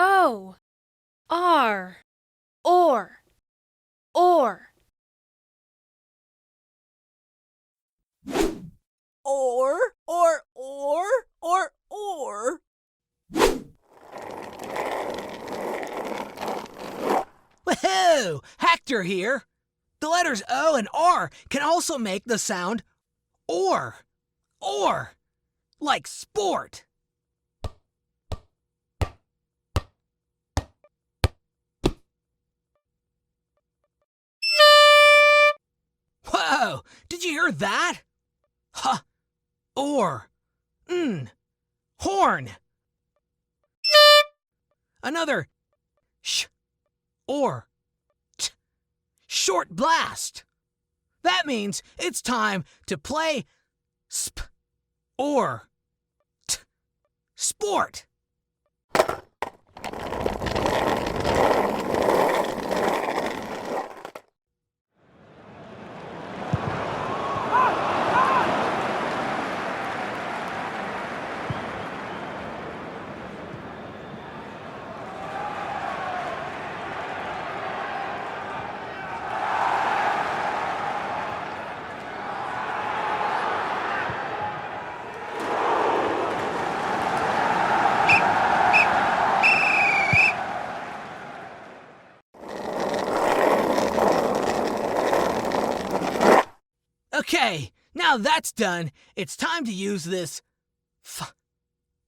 O, R, or, or. Or. Woohoo! Hector here. The letters O and R can also make the sound or, like sport. Whoa! Did you hear that? Huh. Or. Horn. Another sh or t. Short blast. That means it's time to play sp or t. Sport. Okay, now that's done, it's time to use this f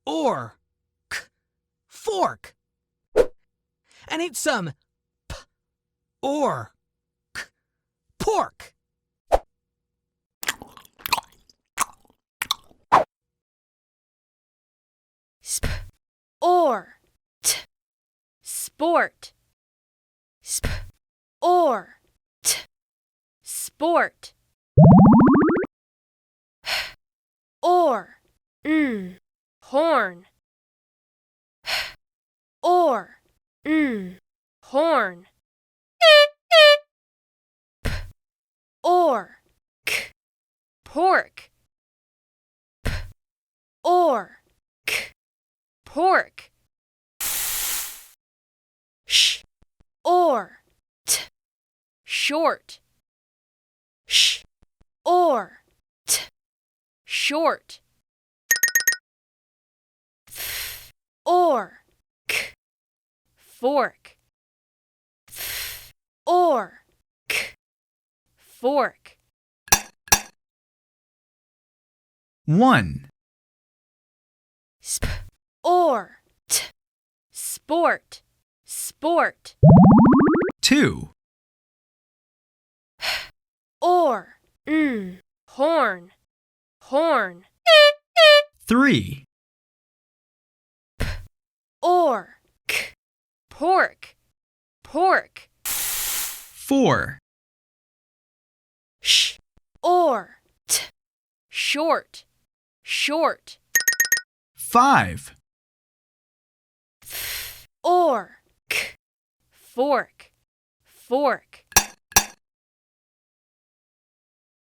or k fork and eat some p or k pork. Sp, or, t, sport. Sp, or, t, sport. Or, horn. Or, horn. P, or, k, pork. P, or, k, pork. Sh, or, t, short. Sh, or, t, short. F, or, k, fork. F, or, k, fork. 1, Sp, or, t, sport. Sport. 2, Or, horn. Horn. 3, Or, k, pork. Pork. 4, Sh, or, t, short. Short. 5, Or, k, fork. Fork.